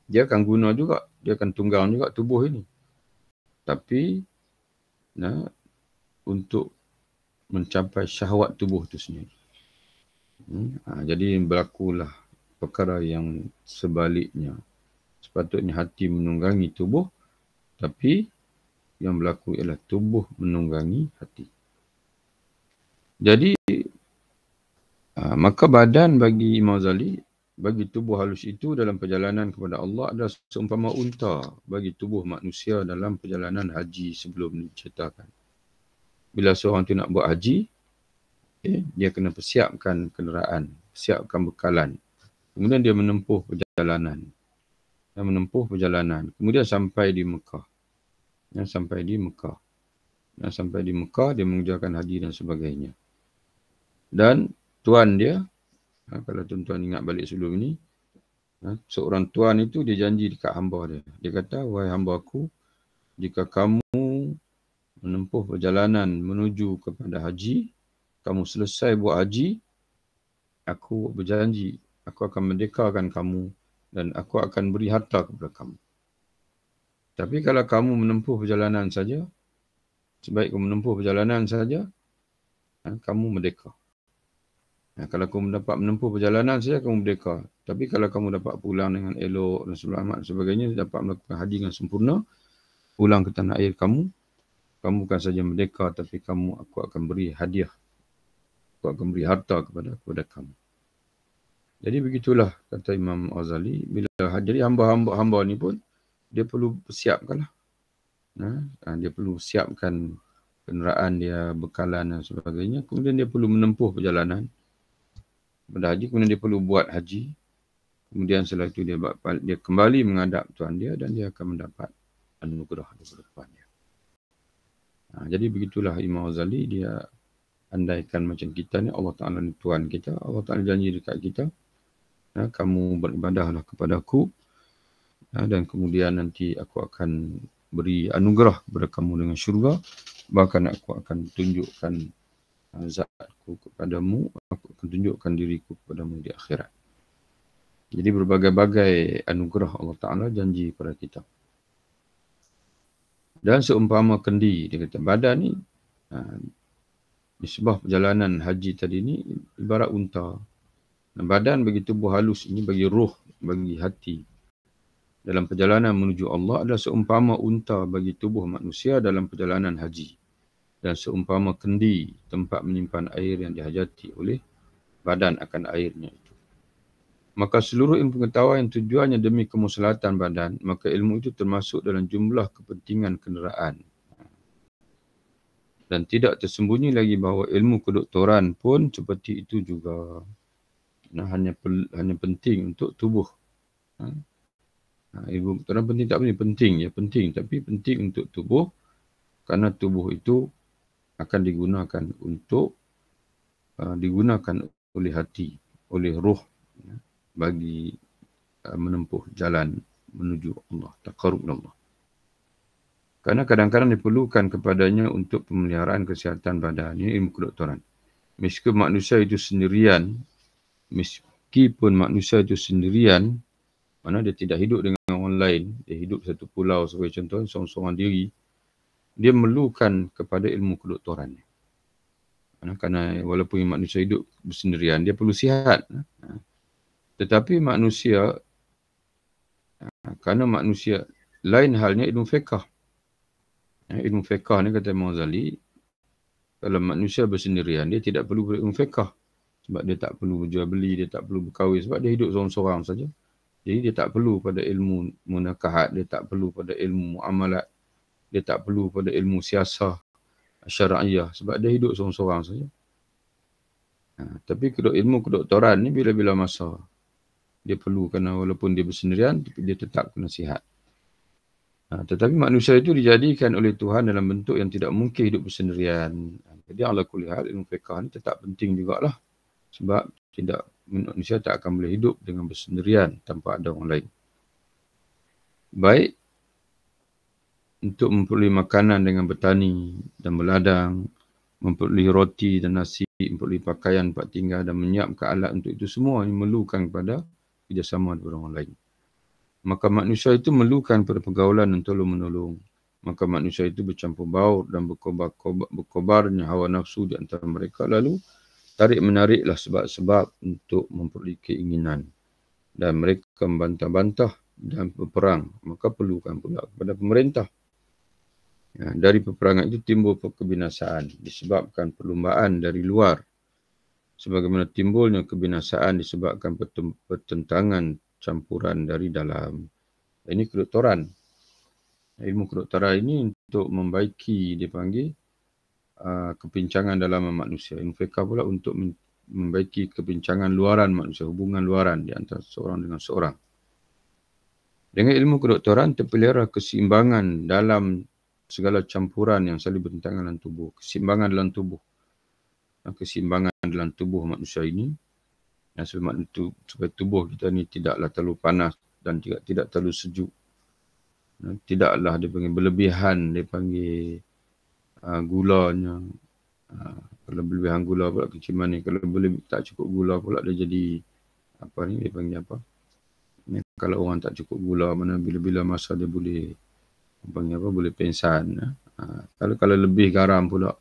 dia akan guna juga, dia akan tunggang juga tubuh ini. Tapi untuk mencapai syahwat tubuh itu sendiri. Jadi berlakulah perkara yang sebaliknya. Sepatutnya hati menunggangi tubuh, tapi yang berlaku ialah tubuh menunggangi hati. Jadi maka badan bagi Imam Ghazali, bagi tubuh halus itu dalam perjalanan kepada Allah adalah seumpama unta bagi tubuh manusia dalam perjalanan haji sebelum diceritakan. Bila seorang tu nak buat haji, dia kena persiapkan kenderaan, persiapkan bekalan. Kemudian dia menempuh perjalanan. Kemudian sampai di Mekah. Sampai di Mekah, dia mengerjakan haji dan sebagainya. Dan tuan dia, kalau tuan-tuan ingat balik sebelum ini, seorang tuan itu dia janji dekat hamba dia. Dia kata, wahai hamba aku, jika kamu menempuh perjalanan menuju kepada haji, kamu selesai buat haji, aku berjanji, aku akan merdekakan kamu dan aku akan beri harta kepada kamu. Tapi kalau kamu menempuh perjalanan saja, sebaik kamu menempuh perjalanan saja, kamu merdeka. Kalau kamu dapat menempuh perjalanan saja, kamu merdeka. Tapi kalau kamu dapat pulang dengan elok dan selamat dan sebagainya, dapat melakukan haji dengan sempurna, pulang ke tanah air kamu bukan saja merdeka, tapi aku akan beri hadiah. Aku akan beri harta kepada kamu. Jadi begitulah kata Imam Ghazali. Jadi hamba-hamba ni pun dia perlu persiapkanlah. Dia perlu siapkan kenderaan dia, bekalan dan sebagainya. Kemudian dia perlu menempuh perjalanan pada haji. Kemudian dia perlu buat haji. Kemudian setelah itu dia kembali menghadap Tuhan dia dan dia akan mendapat anugerah daripada Tuhan dia. Jadi begitulah Imam Ghazali, dia andaikan macam kita ni, Allah Ta'ala ni Tuhan kita, Allah Ta'ala janji dekat kita, kamu beribadahlah kepadaku, dan kemudian nanti aku akan beri anugerah kepada kamu dengan syurga, bahkan aku akan tunjukkan zatku kepadamu, aku akan tunjukkan diriku kepadamu di akhirat. Jadi berbagai-bagai anugerah Allah Ta'ala janji kepada kita. Dan seumpama kendi, dia kata badan ni, di sebuah perjalanan haji tadi ni, ibarat unta. Badan bagi tubuh halus ini, bagi ruh, bagi hati. Dalam perjalanan menuju Allah adalah seumpama unta bagi tubuh manusia dalam perjalanan haji. Dan seumpama kendi, tempat menyimpan air yang dihajati oleh badan akan airnya itu. Maka seluruh ilmu pengetahuan yang tujuannya demi kemaslahatan badan, maka ilmu itu termasuk dalam jumlah kepentingan kenderaan. Dan tidak tersembunyi lagi bahawa ilmu kedoktoran pun seperti itu juga. Hanya penting untuk tubuh. Ilmu kedoktoran penting tak penting? Penting. Tapi penting untuk tubuh. Kerana tubuh itu akan digunakan oleh hati, oleh ruh. Bagi menempuh jalan menuju Allah, taqarrub Allah. Karena kadang-kadang diperlukan kepadanya untuk pemeliharaan kesihatan badan. Ini ilmu kedoktoran. Meskipun manusia itu sendirian, mana dia tidak hidup dengan orang lain, dia hidup satu pulau sebagai contoh, seorang-seorang diri, dia memerlukan kepada ilmu kedoktoran. Kerana walaupun manusia hidup bersendirian, dia perlu sihat. Tetapi manusia, kerana manusia, lain halnya ilmu fiqh. Ilmu fiqh ni kata Imam Ghazali, kalau manusia bersendirian, dia tidak perlu ilmu fiqh. Sebab dia tak perlu berjual beli, dia tak perlu berkahwin. Sebab dia hidup seorang-seorang saja. Jadi dia tak perlu pada ilmu munakahat, dia tak perlu pada ilmu muamalat, dia tak perlu pada ilmu siasah syara'iyah. Sebab dia hidup seorang-seorang saja. Tapi ilmu kedoktoran ni bila-bila masa dia perlu, kerana walaupun dia bersendirian, tapi dia tetap kena sihat. Tetapi manusia itu dijadikan oleh Tuhan dalam bentuk yang tidak mungkin hidup bersendirian. Jadi ala kulli hal ilmu fiqh ni tetap penting jugalah. Sebab manusia tak akan boleh hidup dengan bersendirian tanpa ada orang lain. Baik untuk memperoleh makanan dengan bertani dan berladang, memperoleh roti dan nasi, memperoleh pakaian tempat tinggal dan menyiapkan alat untuk itu semua yang memerlukan kepada kerjasama dengan orang lain. Maka manusia itu memerlukan pada pergaulan dan tolong-menolong. Maka manusia itu bercampur baur dan berkobarnya hawa nafsu di antara mereka. Lalu tarik-menariklah sebab-sebab untuk memperoleh keinginan. Dan mereka membantah-bantah dan berperang. Maka perlukan pula kepada pemerintah. Dari peperangan itu timbul kebinasaan disebabkan perlumbaan dari luar. Sebagaimana timbulnya kebinasaan disebabkan pertentangan campuran dari dalam. Ini kedoktoran. Ilmu kedoktoran ini untuk membaiki, dipanggil kepincangan dalam manusia. Ilmu fiqh pula untuk membaiki kepincangan luaran manusia, hubungan luaran di antara seorang dengan seorang. Dengan ilmu kedoktoran terpelihara keseimbangan dalam segala campuran yang saling bertentangan dalam tubuh. Keseimbangan dalam tubuh. Keseimbangan dalam tubuh manusia ini. Supaya tubuh kita ni tidaklah terlalu panas dan tidak terlalu sejuk. Tidaklah dia panggil berlebihan, dia panggil gulanya. Kalau berlebihan gula pula keciman ni. Kalau tak cukup gula pula dia jadi dia panggil apa? Kalau orang tak cukup gula, mana bila-bila masa dia boleh boleh pengsan. Kalau lebih garam pula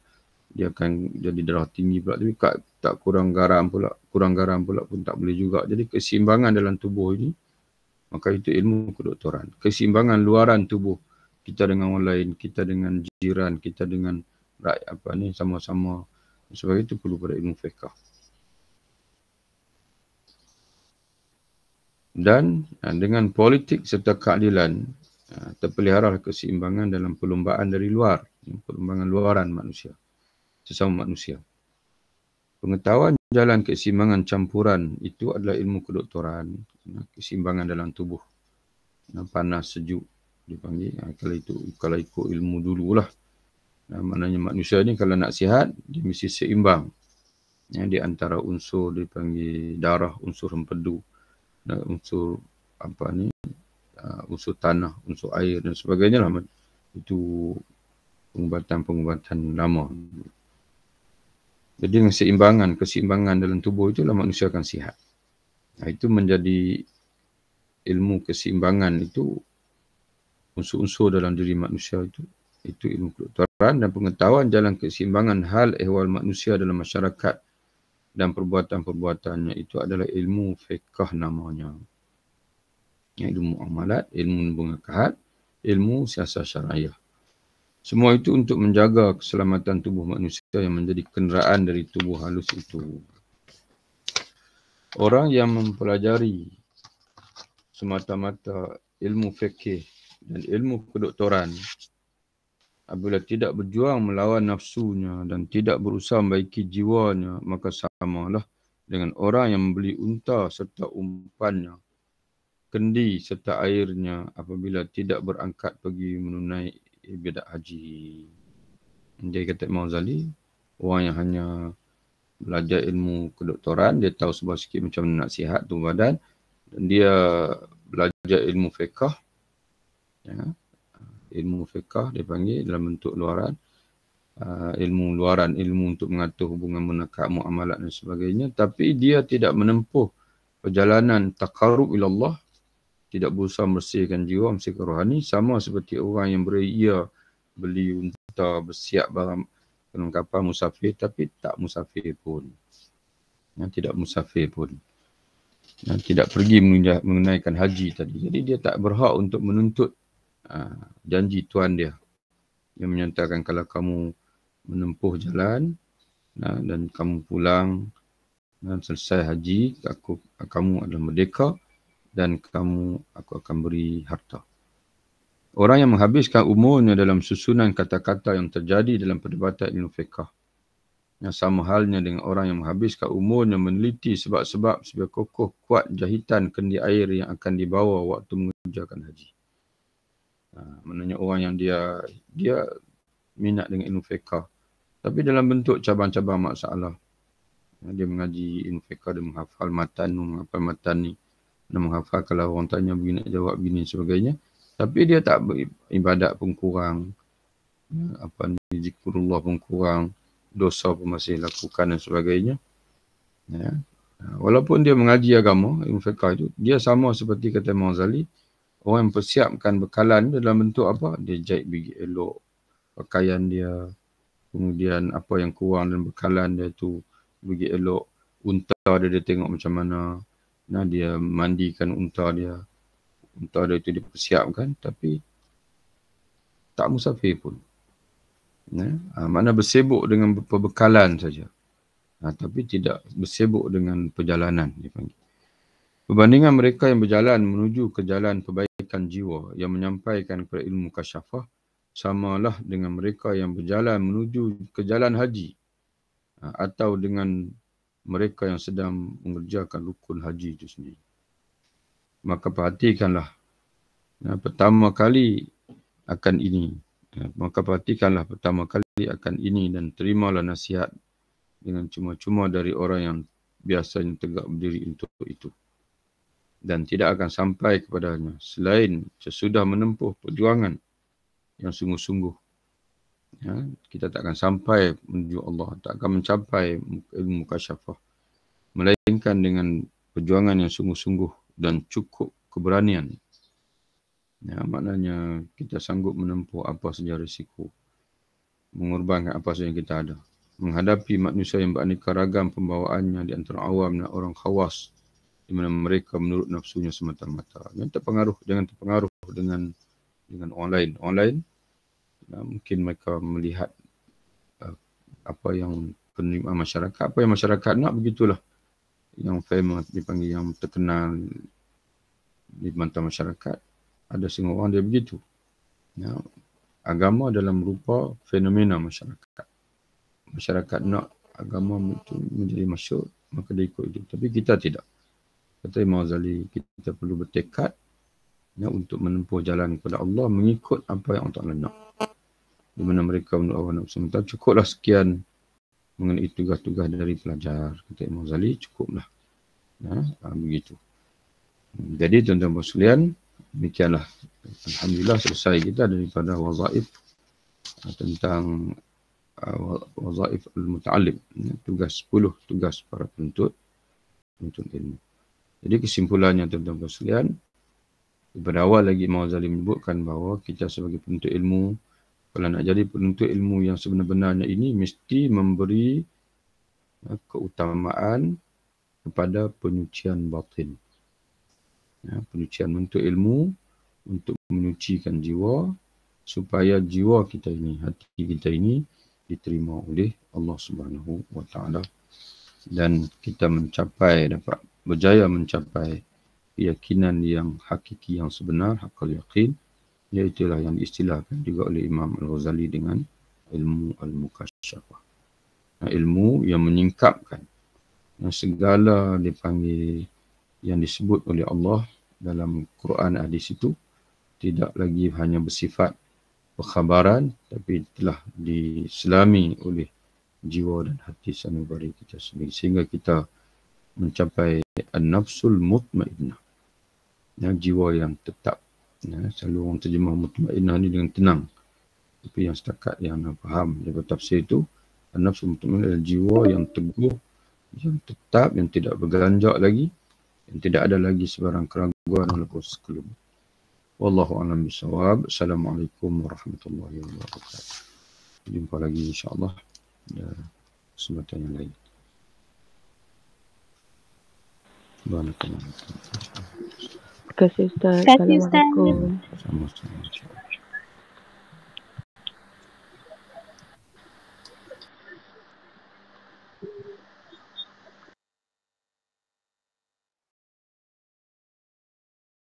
dia akan jadi darah tinggi pula. Tapi tak kurang garam pula pun tak boleh juga. Jadi keseimbangan dalam tubuh ini, maka itu ilmu kedoktoran. Keseimbangan luaran tubuh kita dengan orang lain, kita dengan jiran, kita dengan rakyat sama-sama. Sebab itu perlu pada ilmu fiqh. Dan dengan politik serta keadilan terpelihara keseimbangan dalam perlumbaan dari luar, perlumbangan luaran manusia, sesama manusia. Pengetahuan jalan keseimbangan campuran itu adalah ilmu kedoktoran, keseimbangan dalam tubuh, panas sejuk dipanggil. Kalau ikut ilmu dululah, maknanya manusia ni kalau nak sihat dia mesti seimbang di antara unsur dipanggil darah, unsur empedu, unsur unsur tanah, unsur air dan sebagainya lah. Itu pengubatan lama. Jadi dengan keseimbangan dalam tubuh itulah manusia akan sihat. Itu menjadi ilmu keseimbangan itu, unsur-unsur dalam diri manusia itu ilmu kedoktoran. Dan pengetahuan jalan keseimbangan hal ehwal manusia dalam masyarakat dan perbuatan-perbuatannya itu adalah ilmu fiqh namanya. Ilmu muamalat, ilmu munakahat, ilmu siasah syar'iyah. Semua itu untuk menjaga keselamatan tubuh manusia yang menjadi kenderaan dari tubuh halus itu. Orang yang mempelajari semata-mata ilmu fikih dan ilmu kedoktoran, apabila tidak berjuang melawan nafsunya dan tidak berusaha membaiki jiwanya, maka samalah dengan orang yang membeli unta serta umpannya, kendi serta airnya apabila tidak berangkat pergi menunai ibadat haji. Dia kata Imam Ghazali, orang yang hanya belajar ilmu kedoktoran, dia tahu sebab sikit macam mana nak sihat tubuh badan, dan dia belajar ilmu fiqh, ilmu fiqh dia panggil dalam bentuk luaran, ilmu luaran, ilmu untuk mengatur hubungan menakak muamalat dan sebagainya, tapi dia tidak menempuh perjalanan taqarrub ila Allah, tidak berusaha membersihkan jiwa, membersihkan rohani, sama seperti orang yang beria beli unta, bersiap barang perlengkapan musafir, tapi tak musafir pun. Tidak musafir pun. Tidak pergi menunaikan haji tadi. Jadi dia tak berhak untuk menuntut janji Tuhan dia yang menyatakan kalau kamu menempuh jalan dan kamu pulang dan selesai haji, kamu adalah merdeka dan aku akan beri harta. Orang yang menghabiskan umurnya dalam susunan kata-kata yang terjadi dalam perdebatan ilmu fiqh, yang sama halnya dengan orang yang menghabiskan umurnya meneliti sebab-sebab sebagai kokoh kuat jahitan kendi air yang akan dibawa waktu mengerjakan haji. Maknanya orang yang dia minat dengan ilmu fiqh, tapi dalam bentuk cabang-cabang masalah. Dia mengaji ilmu fiqh, dia menghafal matan ni, dia menghafal kalau orang tanya begini nak jawab begini sebagainya. Tapi dia tak beribadat pun kurang, zikrullah pun kurang, dosa pun masih lakukan dan sebagainya. Walaupun dia mengaji agama, ilmu fiqh itu, dia sama seperti kata Imam Ghazali, orang yang persiapkan bekalan dalam bentuk apa? Dia jahit biji elok pakaian dia, kemudian apa yang kurang dan bekalan dia tu biji elok, unta dia tengok macam mana, dia mandikan unta dia itu dipersiapkan, tapi tak musafir pun. Makna bersibuk dengan perbekalan saja. Tapi tidak bersibuk dengan perjalanan. Perbandingan mereka yang berjalan menuju ke jalan perbaikan jiwa yang menyampaikan kepada ilmu kasyafah, samalah dengan mereka yang berjalan menuju ke jalan haji, atau dengan mereka yang sedang mengerjakan rukun haji itu sendiri. Maka perhatikanlah pertama kali akan ini dan terimalah nasihat dengan cuma-cuma dari orang yang biasanya tegak berdiri untuk itu dan tidak akan sampai kepadanya selain sesudah menempuh perjuangan yang sungguh-sungguh. Kita tak akan sampai menuju Allah, tak akan mencapai ilmu kasyafah melainkan dengan perjuangan yang sungguh-sungguh dan cukup keberanian. Maknanya kita sanggup menempuh apa saja risiko, mengorbankan apa saja yang kita ada, menghadapi manusia yang beraneka ragam pembawaannya di antara awam dan orang khawas, di mana mereka menurut nafsunya semata-mata. Jangan terpengaruh dengan orang lain. Orang lain mungkin mereka melihat apa yang penerimaan masyarakat, apa yang masyarakat nak, begitulah. Yang famous dipanggil, yang terkenal di mata masyarakat. Ada setengah orang dia begitu. Agama dalam rupa fenomena masyarakat. Masyarakat nak agama itu menjadi masyhur, maka dia ikut itu. Tapi kita tidak. Kata Imam Ghazali, kita perlu bertekad untuk menempuh jalan kepada Allah mengikut apa yang Allah Ta'ala nak. Di mana mereka menurut awal nafsu sementara, cukuplah sekian mengenai tugas-tugas dari pelajar. Kata Imam Ghazali, cukuplah. Begitu. Jadi tuan-tuan sekalian, demikianlah. Alhamdulillah selesai kita daripada wazaif tentang wazaif al-muta'allim, tugas 10 tugas para penuntut ilmu. Jadi kesimpulannya tuan-tuan sekalian, pada awal lagi Imam Ghazali menyebutkan bahawa kita sebagai penuntut ilmu, kalau nak jadi penuntut ilmu yang sebenar-benarnya ini, mesti memberi keutamaan kepada penyucian batin. Penyucian menuntut ilmu untuk menyucikan jiwa, supaya jiwa kita ini, hati kita ini diterima oleh Allah Subhanahu wa Ta'ala, dan kita dapat berjaya mencapai keyakinan yang hakiki, yang sebenar, haqqal yaqin, iaitulah yang diistilahkan juga oleh Imam Al-Ghazali dengan ilmu al-mukasyafah. Ilmu yang menyingkapkan segala dipanggil yang disebut oleh Allah dalam Quran hadis itu tidak lagi hanya bersifat perkhabaran, tapi telah diselami oleh jiwa dan hati sanubari kita sendiri, sehingga kita mencapai an-nafsul mutmainnah, jiwa yang tetap Selalu orang terjemah mutmainnah ni dengan tenang. Tapi yang setakat yang nak faham daripada tafsir itu, an-nafsu mutmainnah adalah jiwa yang teguh, yang tetap, yang tidak berganjak lagi, yang tidak ada lagi sebarang keraguan walaupun sekelum. Wallahu a'lam bishawab. Assalamualaikum warahmatullahi wabarakatuh. Jumpa lagi insya-Allah kesempatan yang lain. Barakallahu. Terima kasih Ustaz. Terima kasih, Ustaz. Assalamualaikum. Sama-sama.